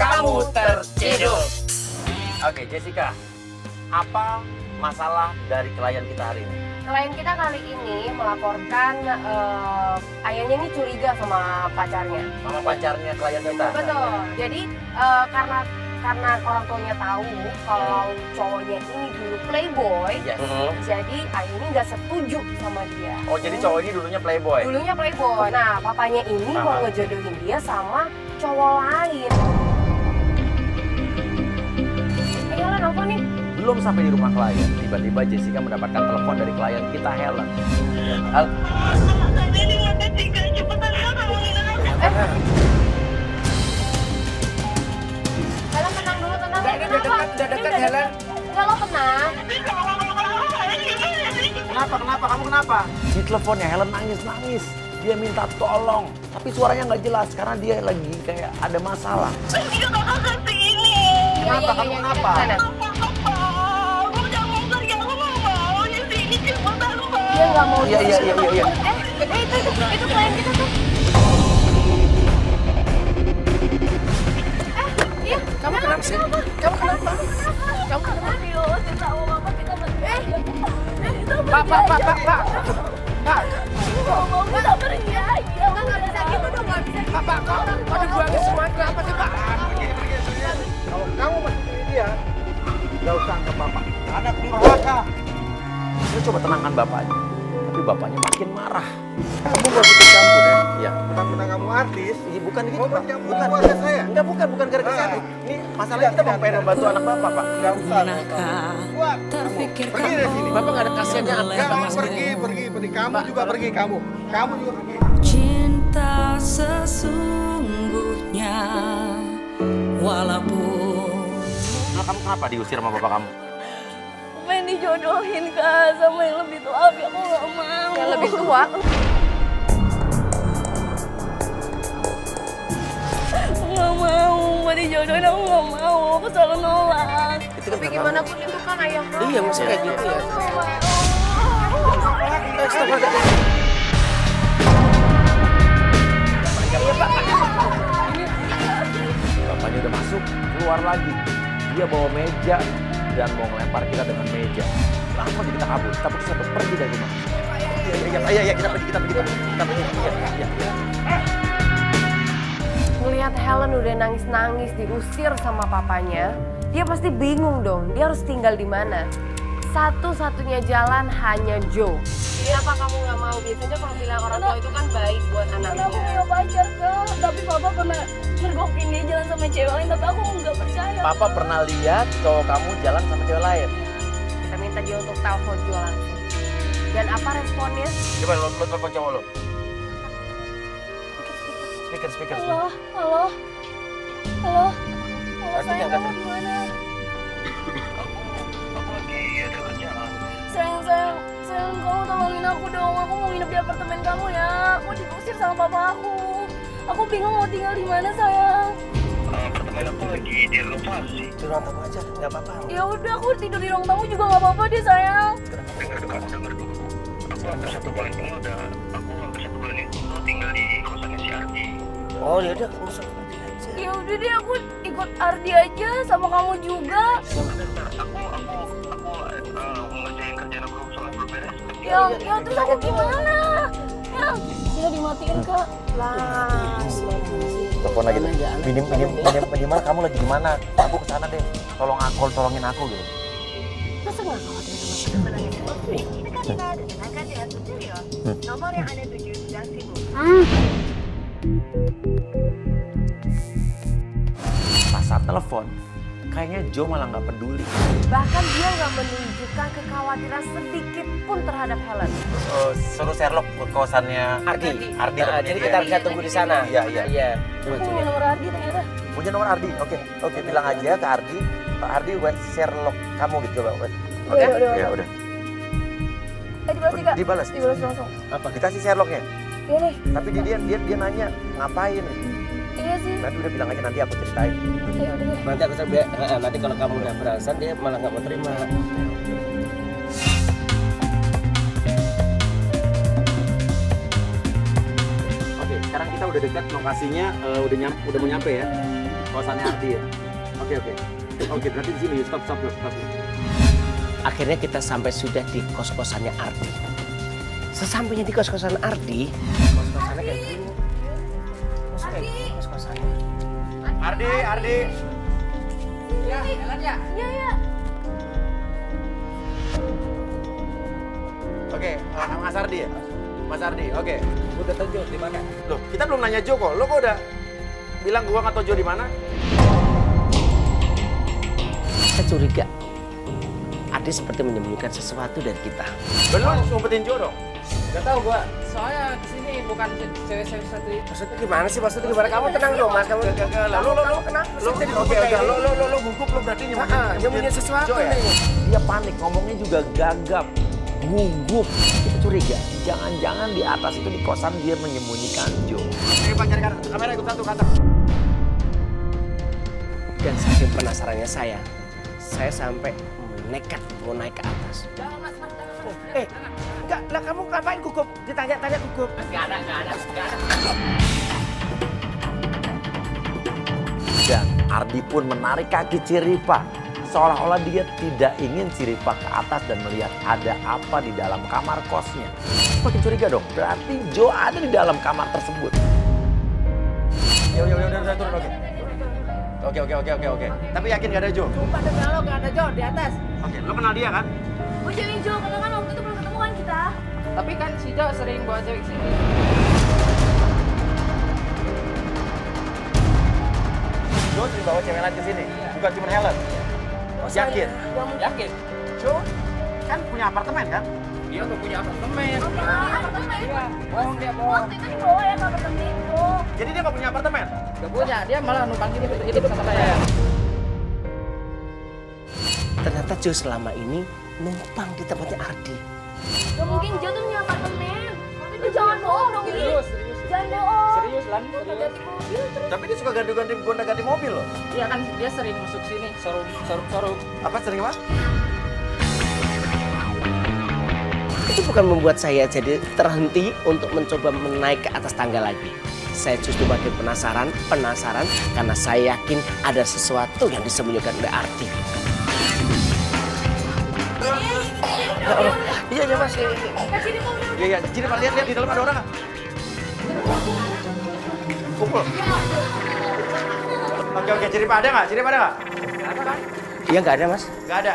kamu terciduk. Oke, Jessica, apa masalah dari klien kita hari ini? Klien kita kali ini melaporkan ayahnya ini curiga sama pacarnya. Sama pacarnya klien kita? Betul. Jadi karena orang tuanya tahu kalau cowoknya ini dulu playboy, jadi ayah ini nggak setuju sama dia. Oh, jadi cowok ini dulunya playboy? Dulunya playboy. Nah, papanya ini mau ngejodohin dia sama cowok lain. Helen, apa nih? Belum sampai di rumah klien, tiba-tiba Jessica mendapatkan telepon dari klien kita, Helen. Helen, tenang dulu, tenang. Udah dekat Helen. Enggak, lo tenang. Kenapa? Kamu kenapa? Di teleponnya Helen nangis-nangis. Dia minta tolong, tapi suaranya nggak jelas karena dia lagi kayak ada masalah. Kenapa? Kamu kenapa? Dia nggak mau. Iya. Itu klien kita tuh. Iya. Kamu kenapa sih? Kamu kenapa? Ayo, saya tahu apa kita Pak. mau kita pergi aja. Nggak bisa gitu dong, nggak bisa gitu. Pak, kok dibuangin semua? Kenapa sih, Pak? Kalau kamu masih pilih dia, nggak usah anggap bapak. Anak durhaka. Dia coba tenangkan bapaknya, tapi bapaknya makin marah. Kamu nggak ikut campur ya? Iya. Mentang-mentang kamu artis, Bukan gitu, mau Pak. mencampur keluarga saya? Enggak, bukan gara-gara saya. Ini masalahnya kita mau pengen membantu anak bapak, Pak. Nggak usah. Keluar. Pergi dari sini. Bapak nggak ada kasihannya apa? Kamu pergi. Kamu juga pergi, kamu juga pergi. Cinta sesungguhnya walaupun. Nah, kamu kenapa diusir sama bapak kamu? Pengen dijodohin Kak sama yang lebih tua, tapi aku gak mau. Yang lebih tua? Gak mau, mau dijodohin aku gak mau, aku selalu nolak. Tapi gimana pun itu kan ayah kamu. Iya, mesti kayak gitu ya. Bapaknya udah masuk, keluar lagi. Dia bawa meja dan mau ngelempar kita dengan meja. Langsung kita kabur, kita putuskan untuk pergi dari rumah. Iya, kita pergi. Iya. Ngelihat Helen udah nangis-nangis diusir sama papanya, dia pasti bingung dong, dia harus tinggal di mana. Satu-satunya jalan hanya Joe. Jadi apa kamu nggak mau? Biasanya kalau bilang orang tua itu kan baik buat Karena aku anaknya. punya pacar Kak, tapi papa pernah mergokin dia jalan sama cewek lain, tapi aku nggak percaya. Papa pernah lihat cowok kamu jalan sama cewek lain. Kita minta dia untuk telepon Joe langsung. Dan apa responnya? Coba lo telepon cowok lo. Speaker. Halo, sayang, kamu di mana? Sayang, kamu tolongin aku dong. Aku mau nginep di apartemen kamu ya. Aku diusir sama papa aku. Aku bingung mau tinggal di mana, sayang. Apartemen aku lagi di renovasi. Di ruang tamu aja, nggak apa-apa. Ya udah, aku tidur di ruang tamu juga nggak apa-apa deh, sayang. Dengar dulu. Aku hampir 1 bulan ini tinggal di kosannya si Ardi. Oh, ya udah, nggak usah pergi aja. Ya udah deh, aku ikut Ardi aja sama kamu juga. Aku ngerjain kerjaan aku soalnya belum beres. Ya terus aku gimana? Ya dimatiin Kak. Telepon lagi. Minimal kamu lagi di mana? Aku kesana deh. Tolongin aku gitu. Masa nggak khawatir sama Nomor yang Anda tuju sedang sibuk. Pas saat telepon, kayaknya Joe malah nggak peduli. Bahkan dia nggak menunjukkan kekhawatiran sedikit pun terhadap Helen. Suruh Sherlock ke kosannya Ardi. Jadi kita bisa tunggu di sana. Iya. Coba Aku mau nomor Ardi ternyata. Punya nomor Ardi. Oke, bilang aja ke Ardi. Pak Ardi buat Sherlock kamu gitu coba. Oke. Ya udah. Dibalas Kak? Dibalas. Langsung. Apa? Dikasih Sherlocknya. Iya nih. Tapi dia nanya ngapain. Iya sih. Nanti udah bilang aja nanti aku ceritain. Ya udah deh. Nanti aku sampai, nanti kalau kamu udah beralasan dia malah nggak mau terima. Oke, sekarang kita udah dekat lokasinya, udah mau nyampe ya. Kosannya Ardi ya? Oke, berarti di sini. Stop. Akhirnya kita sampai sudah di kos-kosannya Ardi. Sesampainya di kos-kosan Ardi, kos-kosannya kayak gini. Kos-kosannya. Ardi. Ya, jalan ya? Iya. Oke, Mas Ardi ya? Mas Ardi, oke. Udah tahu Jo di mana? Loh, kita belum nanya Jo kok. Lo kok udah bilang gua nggak tahu Jo di mana? Saya curiga. Ardi seperti menyembunyikan sesuatu dari kita. Belum ngumpetin Jo dong. Gak tahu gua, soalnya di sini bukan cewek-cewek satu itu. Maksudnya gimana sih? Maksudnya gimana? Kamu tenang dong, Mas. Kamu Lo kenapa? lo gugup lo berarti Nyembunyiin sesuatu Jo ya? nih. Dia panik, ngomongnya juga gagap, gugup. Kita curiga, jangan-jangan di atas itu di kosan dia menyembunyikan Jo. Oke Pak, cari kamera ikut satu kantor. Dan saking penasarannya saya sampai nekat mau naik ke atas. Enggak, lah kamu ngapain gugup? Ditanya-tanya gugup. Enggak ada. Dan Ardi pun menarik kaki Ciripa. Seolah-olah dia tidak ingin Ciripa ke atas dan melihat ada apa di dalam kamar kosnya. Makin curiga dong, berarti Jo ada di dalam kamar tersebut. Udah turun, oke. Tapi yakin gak ada Jo? Sumpah demi Allah gak ada Jo di atas. Oke, lo kenal dia kan? Gue cewek Jo, karena kan waktu itu belum ketemu kan kita. Tapi kan si Jo sering bawa cewek sini. Jo sering bawa cewek lain ke sini, bukan cuma Helen. Yakin? Yakin? Jo kan punya apartemen kan? Dia udah punya apartemen. Iya. Bohong dia bohong. Waktu itu dibawa ya ke apartemen itu. Jadi dia gak punya apartemen? Gak punya, dia malah numpang gini hidup sama saya. Ternyata Jo selama ini numpang di tempatnya Ardi. Gak mungkin Jo tuh punya apartemen. Lu jangan bohong dong ini. Serius. Jangan bohong. Serius Lan, serius. Ganti mobil terus. Tapi dia suka ganti mobil loh. Iya kan dia sering masuk sini, showroom. Apa sering apa? Itu bukan membuat saya jadi terhenti untuk mencoba menaik ke atas tangga lagi. Saya justru makin penasaran karena saya yakin ada sesuatu yang disembunyikan oleh Ardi. Iya Mas. Iya, jadi Pak lihat di dalam ada orang nggak? Kumpul. Oke, jadi Pak ada nggak? Apa kan? Iya nggak ada Mas. Nggak ada.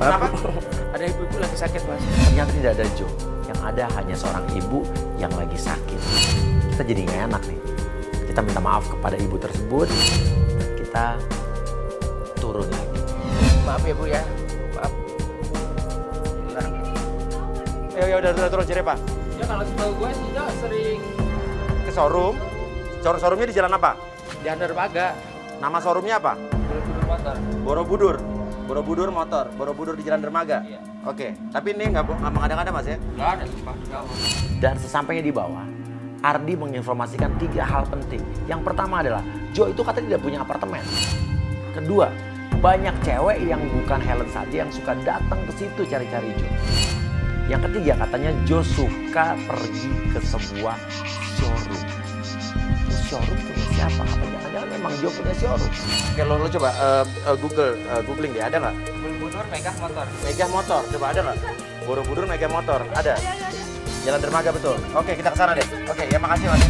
Kenapa? Kenapa? Ada ibu-ibu lagi sakit Mas. Ternyata tidak ada Jo. Yang ada hanya seorang ibu yang lagi sakit. Kita jadi nggak enak nih. Kita minta maaf kepada ibu tersebut. Dan kita turun lagi. Maaf ya Bu ya. Maaf. Ya udah turun cari Pak. Ya kalau setahu gue si Jo sering Ke showroom. Showroomnya di jalan apa? di Dermaga. Nama showroomnya apa? Buru-buru motor. Borobudur motor. Borobudur di Jalan Dermaga. Iya. Oke. Tapi ini nggak mengada-ngada Mas ya? Gak ada sumpah. Dan sesampainya di bawah, Ardi menginformasikan 3 hal penting. Yang pertama adalah, Jo itu katanya tidak punya apartemen. Kedua, banyak cewek yang bukan Helen saja yang suka datang ke situ cari-cari Jo. Yang ketiga, katanya Jo suka pergi ke sebuah showroom. Showroom punya siapa? Apa jangan-jangan memang Jo punya showroom? Oke, lo coba googling deh, ada nggak? Buru-buru megah motor. Megah motor, coba ada nggak? Borobudur Megah motor, ada? Jalan Dermaga betul. Oke, kita ke sana deh. Oke, ya makasih Mas.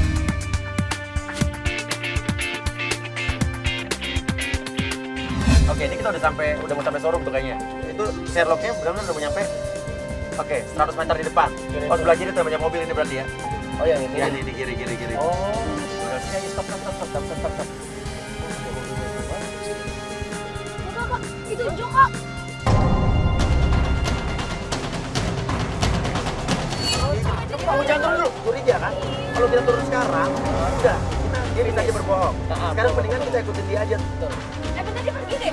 Oke, ini kita udah mau sampai showroom tuh kayaknya. Itu Sherlocknya benar-benar udah mau nyampe. Oke, 100 meter di depan. Oh, sebelah kiri tuh banyak mobil ini berarti ya? Oh yang ini. Ya, ini di kiri. Oh. Stop. Kak, itu Jo Kak. Kamu jangan turun dulu, curiga kan? Kalau kita turun sekarang, udah, dia bisa aja berbohong. Sekarang mendingan kita ikutin dia aja. Bentar dia pergi deh.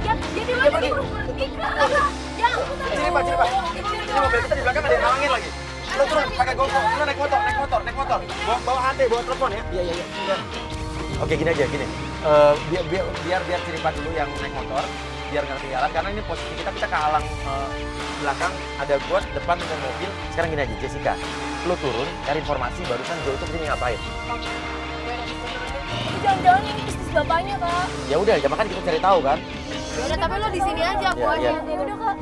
Ya, jadi lagi pergi. Ya, Sini Pak. Ini mobil kita di belakang ada yang ngalangin lagi. Lo turun pakai GoPro, lo naik motor. Bawa HP, bawa telepon ya. Iya. Oke, gini aja. Biar Ciripa dulu yang naik motor, biar nggak ketinggalan. Karena ini posisi kita kehalang belakang, ada got, depan ada mobil. Sekarang gini aja, Jessica. Lo turun, cari informasi barusan Joe itu kesini ngapain. Tapi jangan-jangan ini bisnis bapaknya, Kak. Ya udah, ya makanya kita cari tahu kan. Ya udah, tapi lo di sini aja, aku Iya, aja. iya. Ya udah, Kak.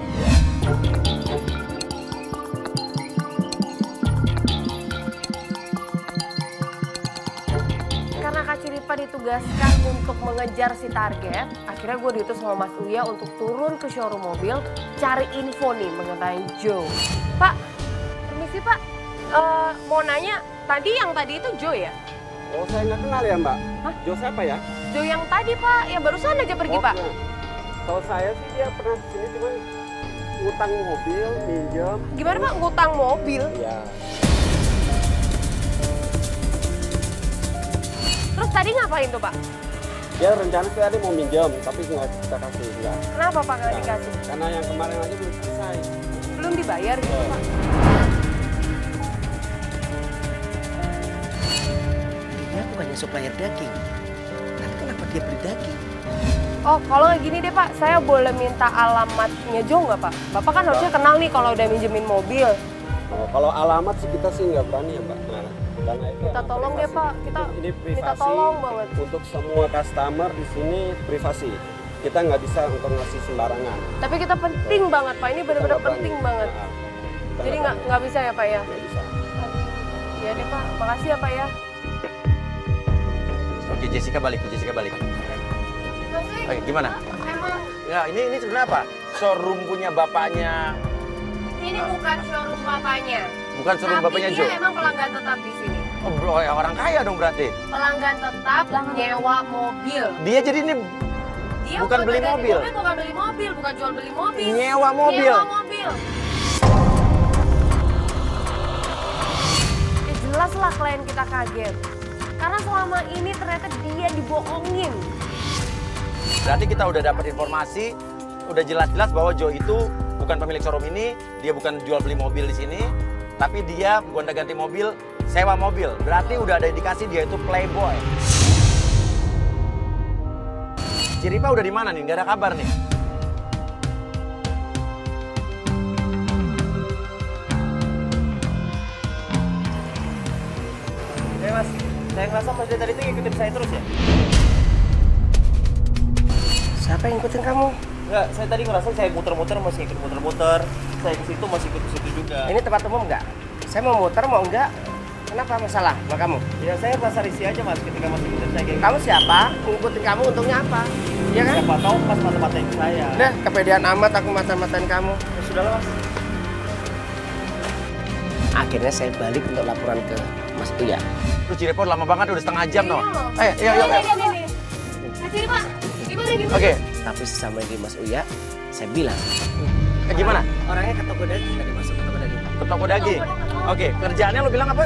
Karena Kak Ciripa ditugaskan untuk mengejar si target, akhirnya gue diutus sama Mas Uya untuk turun ke showroom mobil, cari info nih mengenai Joe. Pak, permisi Pak, mau nanya, yang tadi itu Joe ya? Oh, saya nggak kenal ya, Mbak. Hah? Joe siapa ya? Joe yang tadi Pak, yang barusan aja pergi Pak. Kalau saya sih dia pernah kesini cuman ngutang mobil, minjem. Gimana Pak, ngutang mobil? Iya. Terus tadi ngapain tuh Pak? Dia rencana sih tadi mau minjem, tapi nggak kita kasih, enggak. Kenapa Pak nggak dikasih? Karena yang kemarin aja belum selesai. Belum dibayar gitu Pak? Dia bukannya supplier daging. Tapi kenapa dia beli daging? Oh, kalau nggak gini deh Pak, saya boleh minta alamatnya Joe nggak Pak? Bapak kan harusnya kenal nih kalau udah minjemin mobil. Oh, kalau alamat sih kita sih nggak berani ya, Mbak. Nah, karena itu Minta tolong deh Pak, kita ini privasi. minta tolong banget. Untuk semua customer di sini privasi. Kita nggak bisa untuk ngasih sembarangan. Tapi kita penting banget Pak, ini benar-benar penting banget. Jadi nggak bisa ya Pak ya? Nggak bisa. Ya deh Pak, makasih ya Pak ya. Oke, Jessica balik. Oke, gimana? Emang Ya, ini sebenarnya apa? Showroom punya bapaknya, ini bukan showroom bapaknya. bukan showroom bapaknya Tapi Joe. dia emang pelanggan tetap di sini. Oh, bro, ya orang kaya dong berarti. Pelanggan tetap nyewa mobil. Dia jadi ini Dia Bukan beli dari mobil. bukan beli mobil, bukan jual beli mobil. nyewa mobil. Nyewa mobil. Ya jelas lah klien kita kaget. Karena selama ini ternyata dia dibohongin. Berarti kita udah dapat informasi, udah jelas-jelas bahwa Joe itu bukan pemilik showroom ini, dia bukan jual beli mobil di sini, tapi dia gonta-ganti mobil, sewa mobil. Berarti udah ada indikasi dia itu playboy. Ciripa udah di mana nih? Nggak ada kabar nih. Mas, saya ngerasa Mas dari tadi itu ngikutin saya terus ya? Siapa yang ngikutin kamu? Enggak, saya tadi ngerasa saya muter-muter masih ikut muter-muter. Saya ke situ masih ikut ke situ juga. Ini tempat umum nggak? Saya mau muter, mau enggak? Kenapa masalah sama kamu? Ya saya rasa risih aja Mas ketika masih ikutin saya kayak gitu. Kamu siapa? Ngikutin kamu untungnya apa? Iya kan? Siapa tahu pas mata-matain saya. Udah, kepedean amat aku mata-matain kamu. Ya sudahlah Mas. Akhirnya saya balik untuk laporan ke Mas Uya. Terus Ciripa lama banget, udah setengah jam Iya toh. loh. Yuk. Kasih Pak, gimana? Oke, Tapi sesampai di Mas Uya, saya bilang, gimana? orangnya ke toko daging, tadi masuk ke toko daging. Ke toko daging. Oke, kerjaannya lo bilang apa?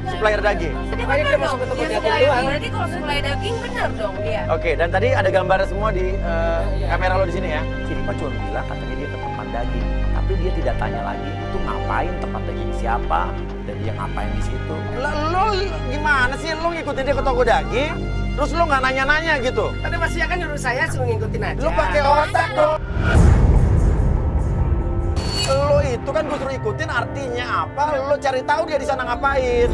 Supplier daging. Jadi Makanya bener dia dong. masuk ke toko Dia daging supplier doang. Berarti kalau supply daging bener dong dia. Oke, dan tadi ada gambar semua di kamera lo di sini ya. Ciripa cuma bilang katanya dia ke tempat daging, tapi dia tidak tanya lagi itu ngapain tempat daging siapa dan dia ngapain di situ. Lo gimana sih lo ngikutin dia ke toko daging, terus lo nggak nanya-nanya gitu? Tadi Mas Uya kan nyuruh saya suruh ngikutin aja. Lo pakai otak dong. Lo itu kan gue suruh ikutin artinya apa? Lo cari tahu dia di sana ngapain.